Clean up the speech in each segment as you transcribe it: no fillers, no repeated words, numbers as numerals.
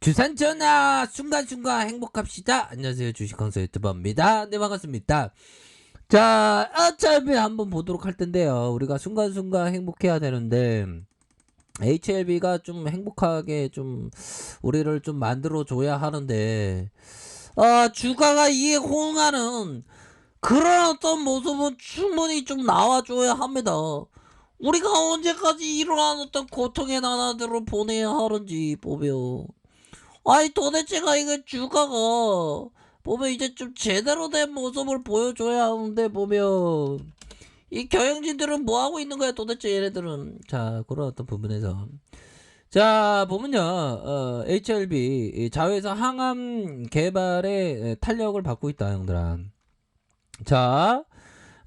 주산 전화 순간순간 행복합시다. 안녕하세요, 주식강사 유튜버입니다. 네, 반갑습니다. 자, HLB 한번 보도록 할 텐데요. 우리가 순간순간 행복해야 되는데 HLB가 좀 행복하게 좀 우리를 좀 만들어 줘야 하는데 주가가 이에 호응하는 그런 어떤 모습은 충분히 좀 나와줘야 합니다. 우리가 언제까지 이러한 어떤 고통의 나날들을 보내야 하는지 보며, 아니 도대체가 이거 주가가 보면 이제 좀 제대로 된 모습을 보여줘야 하는데, 보면 이 경영진들은 뭐 하고 있는 거야 도대체 얘네들은. 자, 그런 어떤 부분에서 자 보면요, HLB 이 자회사 항암 개발에 탄력을 받고 있다, 형들아. 자,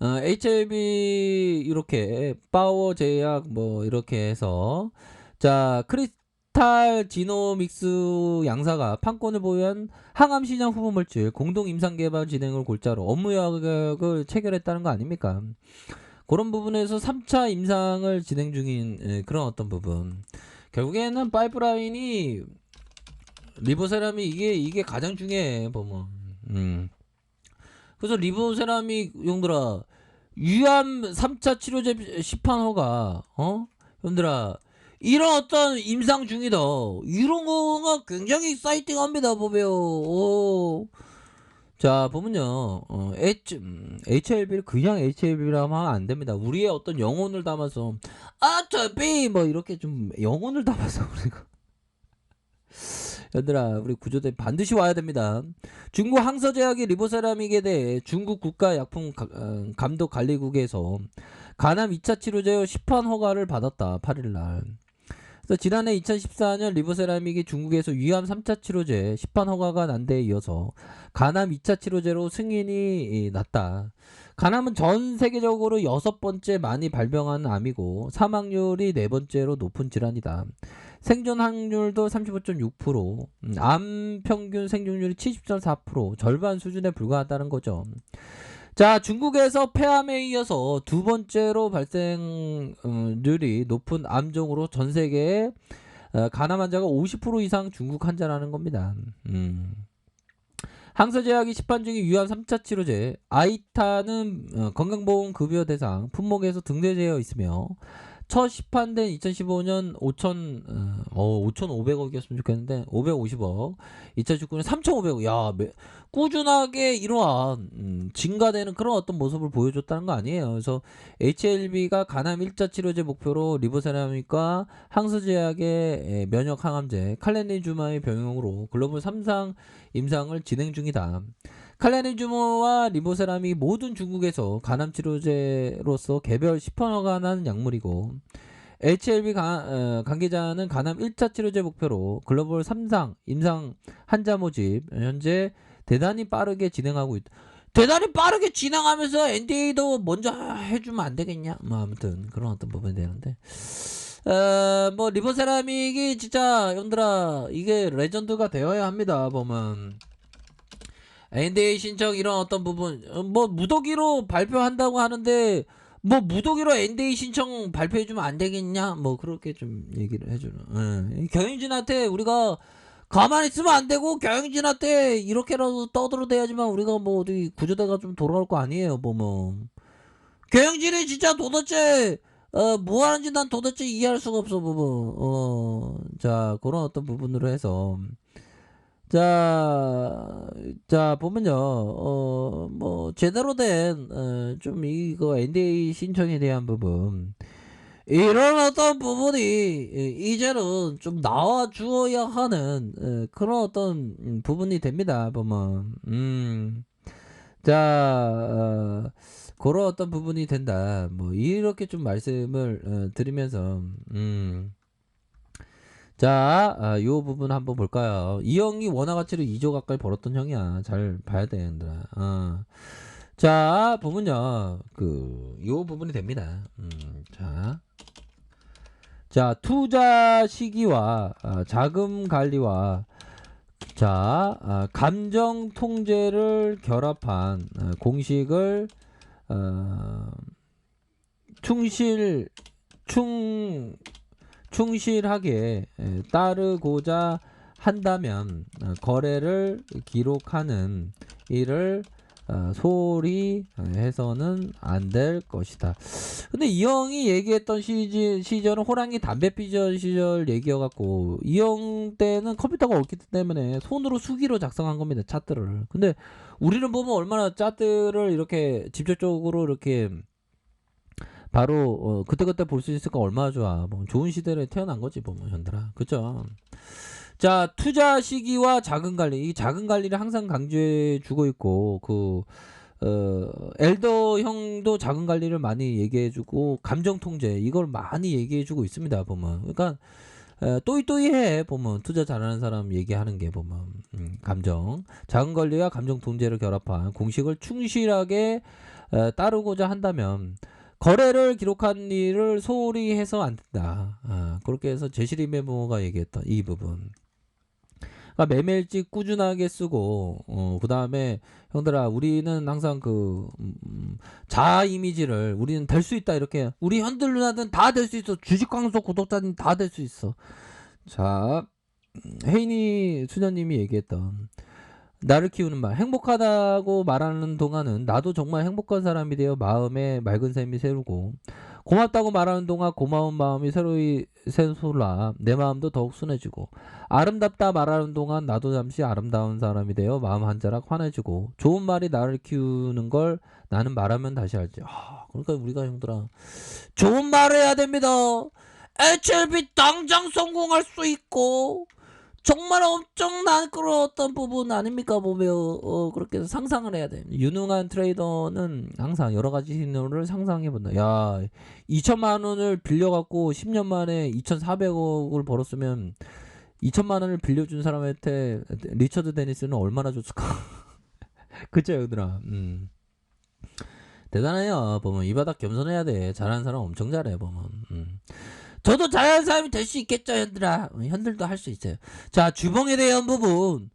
HLB 이렇게 파워 제약 뭐 이렇게 해서, 자 크리스탈 지노믹스 양사가 판권을 보유한 항암 시장 후보 물질 공동 임상 개발 진행을 골자로 업무 협약을 체결했다는 거 아닙니까? 그런 부분에서 3차 임상을 진행 중인 그런 어떤 부분. 결국에는 파이프라인이 리보세람이 이게 가장 중요해 보면. 그래서 리보세라믹 용들아, 유암 3차 치료제 시판 허가, 형들아, 이런 어떤 임상 중이다. 이런 거가 굉장히 사이팅합니다, 보면. 자, 보면요, HLB를 그냥 HLB라고 하면 안 됩니다. 우리의 어떤 영혼을 담아서, 어차피, 뭐, 이렇게 좀 영혼을 담아서 우리가. 얘들아, 우리 구조대 반드시 와야 됩니다. 중국 항서제약의 리보세라믹에 대해 중국 국가약품 감독관리국에서 간암 2차 치료제 시판 허가를 받았다. 8일날. 그래서 지난해 2014년 리보세라믹이 중국에서 위암 3차 치료제 시판 허가가 난 데에 이어서 간암 2차 치료제로 승인이 났다. 간암은 전 세계적으로 6번째 많이 발병하는 암이고 사망률이 4번째로 높은 질환이다. 생존 확률도 35.6%, 암 평균 생존율이 70.4%, 절반 수준에 불과하다는 거죠. 자, 중국에서 폐암에 이어서 두 번째로 발생률이 높은 암종으로 전 세계에 간암 환자가 50% 이상 중국 환자라는 겁니다. 항서제약이 시판 중인 위암 3차 치료제 아이타는 건강보험급여 대상 품목에서 등재되어 있으며 첫 시판된 2015년 5,500억이었으면 좋겠는데 550억, 2019년 3,500억. 야, 꾸준하게 이러한 증가되는 그런 어떤 모습을 보여줬다는 거 아니에요. 그래서 HLB가 간암 1차 치료제 목표로 리보세라믹과 항서제약의 면역 항암제 칼레니주마의 병용으로 글로벌 3상 임상을 진행 중이다. 칼레니주마와 리보세람이 모든 중국에서 간암 치료제로서 개별 시판 허가 난 약물이고, HLB 관계자는 간암 1차 치료제 목표로 글로벌 3상 임상 환자 모집 현재 대단히 빠르게 진행하고 있다. 대단히 빠르게 진행하면서 NDA도 먼저 해주면 안 되겠냐? 뭐 아무튼 그런 어떤 부분이 되는데, 뭐 리보세라믹이 진짜 형들아 이게 레전드가 되어야 합니다. 보면 NDA 신청 이런 어떤 부분, 뭐 무더기로 발표한다고 하는데 뭐 무더기로 NDA 신청 발표해주면 안 되겠냐? 뭐 그렇게 좀 얘기를 해주는. 경영진한테 우리가 가만히 있으면 안 되고, 경영진한테 이렇게라도 떠들어대야지만 우리가 뭐 어디 구조대가 좀 돌아올 거 아니에요. 보면 경영진이 진짜 도대체 뭐 하는지 난 도대체 이해할 수가 없어. 보면 자, 그런 어떤 부분으로 해서, 자 보면요, 뭐 제대로 된 좀 이거 NDA 신청에 대한 부분, 이런 어떤 부분이 이제는 좀 나와 주어야 하는 그런 어떤 부분이 됩니다. 보면 자, 그런 어떤 부분이 된다. 뭐 이렇게 좀 말씀을 드리면서, 자, 요 부분 한번 볼까요? 이 형이 원화 가치로 2조 가까이 벌었던 형이야. 잘 봐야 돼, 얘들아. 자, 보면요, 요 부분이 됩니다. 자, 투자 시기와 자금 관리와, 자, 감정 통제를 결합한 공식을 충실하게 따르고자 한다면 거래를 기록하는 일을 소홀히 해서는 안 될 것이다. 근데 이 형이 얘기했던 시절은 호랑이 담배 피던 시절 얘기여갖고, 이 형 때는 컴퓨터가 없기 때문에 손으로 수기로 작성한 겁니다, 차트를. 근데 우리는 보면 얼마나 차트를 이렇게 직접적으로 이렇게 바로 그때그때 볼 수 있을까, 얼마나 좋아. 뭐 좋은 시대에 태어난 거지 보면, 현들아. 그죠? 자, 투자 시기와 자금 관리. 이 자금 관리를 항상 강조해 주고 있고, 엘더 형도 자금 관리를 많이 얘기해 주고, 감정 통제 이걸 많이 얘기해 주고 있습니다, 보면. 그러니까 또이또이해, 보면. 투자 잘하는 사람 얘기하는 게 보면. 감정, 자금 관리와 감정 통제를 결합한 공식을 충실하게 따르고자 한다면 거래를 기록한 일을 소홀히 해서 안 된다. 그렇게 해서 제시리 메모가 얘기했던 이 부분. 그러니까 매매일찍 꾸준하게 쓰고, 그 다음에 형들아, 우리는 항상 자아 이미지를, 우리는 될 수 있다, 이렇게. 우리 현들 누나들은 다 될 수 있어. 주식광수 구독자님 다 될 수 있어. 자, 혜인이 수녀님이 얘기했던 나를 키우는 말, 행복하다고 말하는 동안은 나도 정말 행복한 사람이 되어 마음에 맑은 샘이 새르고, 고맙다고 말하는 동안 고마운 마음이 새로이 샘솟아 내 마음도 더욱 순해지고, 아름답다 말하는 동안 나도 잠시 아름다운 사람이 되어 마음 한 자락 환해지고, 좋은 말이 나를 키우는 걸 나는 말하면 다시 알지. 그러니까 우리가 형들아, 좋은 말을 해야 됩니다. HLB 당장 성공할 수 있고, 정말 엄청난 그런 어떤 부분 아닙니까, 보면. 그렇게 해서 상상을 해야 돼. 유능한 트레이더는 항상 여러 가지 시나리오를 상상해 본다. 야, 2천만 원을 빌려갖고 10년 만에 2,400억을 벌었으면 2천만 원을 빌려준 사람한테 리처드 데니스는 얼마나 줬을까? 그쵸, 얘들아. 대단해요. 보면 이 바닥 겸손해야 돼. 잘하는 사람 엄청 잘해, 보면. 저도 잘하는 사람이 될 수 있겠죠, 현들아. 현들도 할 수 있어요. 자, 주봉에 대한 부분,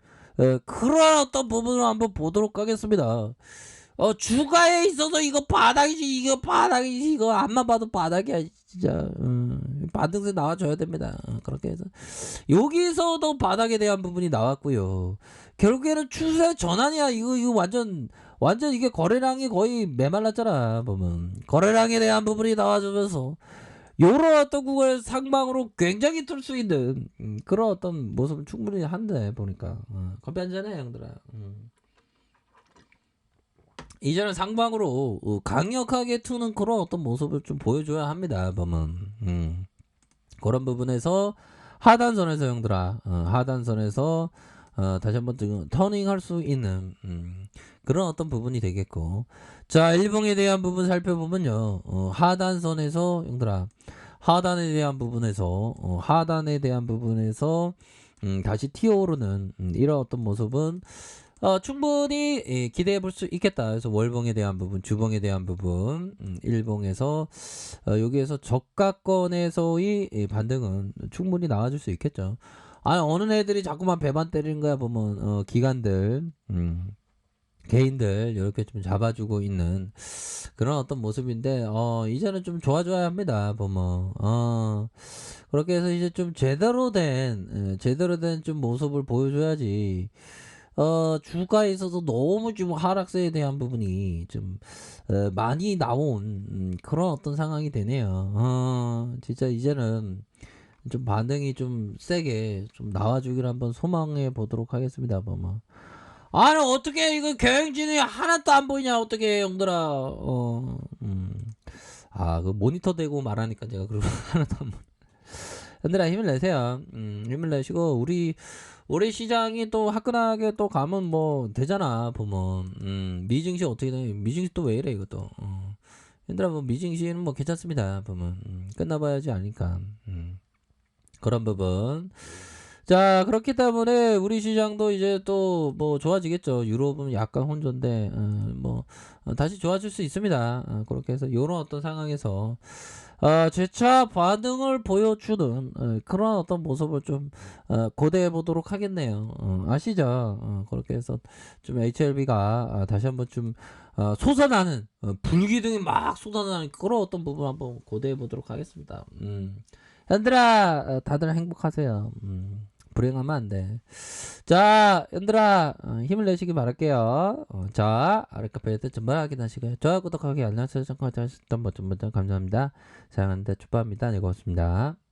그런 어떤 부분을 한번 보도록 하겠습니다. 주가에 있어서 이거 바닥이지, 이거 바닥이지, 이거 앞만 봐도 바닥이야, 진짜. 반등세 나와줘야 됩니다. 그렇게 해서 여기서도 바닥에 대한 부분이 나왔고요. 결국에는 추세 전환이야. 이거 완전 이게 거래량이 거의 메말랐잖아, 보면. 거래량에 대한 부분이 나와주면서 요런 어떤 구간을 상방으로 굉장히 틀 수 있는 그런 어떤 모습을 충분히 한데, 보니까. 커피 한잔해, 형들아. 이제는 상방으로 강력하게 투는 그런 어떤 모습을 좀 보여줘야 합니다, 보면. 그런 부분에서 하단선에서 형들아, 하단선에서 다시 한번 터닝할 수 있는 그런 어떤 부분이 되겠고. 자, 일봉에 대한 부분 살펴보면요, 하단선에서 형들아, 하단에 대한 부분에서 다시 튀어오르는 이런 어떤 모습은 충분히 기대해 볼 수 있겠다. 그래서 월봉에 대한 부분, 주봉에 대한 부분, 일봉에서 여기에서 저가권에서의 반등은 충분히 나와줄 수 있겠죠. 어느 애들이 자꾸만 배만 때리는 거야, 보면. 기관들, 개인들 이렇게 좀 잡아주고 있는 그런 어떤 모습인데, 이제는 좀 좋아져야 합니다, 보면. 그렇게 해서 이제 좀 제대로 된 좀 모습을 보여줘야지. 주가에 있어서 너무 좀 하락세에 대한 부분이 좀 많이 나온 그런 어떤 상황이 되네요. 진짜 이제는 좀 반응이 좀 세게 좀 나와주기를 한번 소망해 보도록 하겠습니다, 보면. 아니, 어떻게 이거 경영진이 하나도 안 보이냐, 어떻게, 형들아. 그 모니터 대고 말하니까 제가 그러고 하나도 안 보여. 형들아, 힘을 내세요. 힘을 내시고, 우리 시장이 또 화끈하게 또 가면 뭐 되잖아, 보면. 미증시 어떻게 돼? 미증시 또 왜 이래, 이것도. 얘들아, 뭐 미증시는 뭐 괜찮습니다, 보면. 끝나봐야지 아니까. 그런 부분. 자, 그렇기 때문에 우리 시장도 이제 또 뭐 좋아지겠죠. 유럽은 약간 혼조인데, 다시 좋아질 수 있습니다. 그렇게 해서 요런 어떤 상황에서 재차 반응을 보여주는 그런 어떤 모습을 좀 고대해 보도록 하겠네요. 아시죠? 그렇게 해서 좀 HLB가 다시 한번 좀 솟아나는, 불기둥이 막 쏟아나는 그런 어떤 부분 한번 고대해 보도록 하겠습니다. 얘들아, 다들 행복하세요. 불행하면 안 돼. 자, 연들아, 힘을 내시기 바랄게요. 자, 아랫카페에서 전부 확인하시고요. 좋아요, 구독하기, 알람 설정까지 하셨던 모든 분들 감사합니다. 사랑합니다. 축복합니다. 네, 고맙습니다.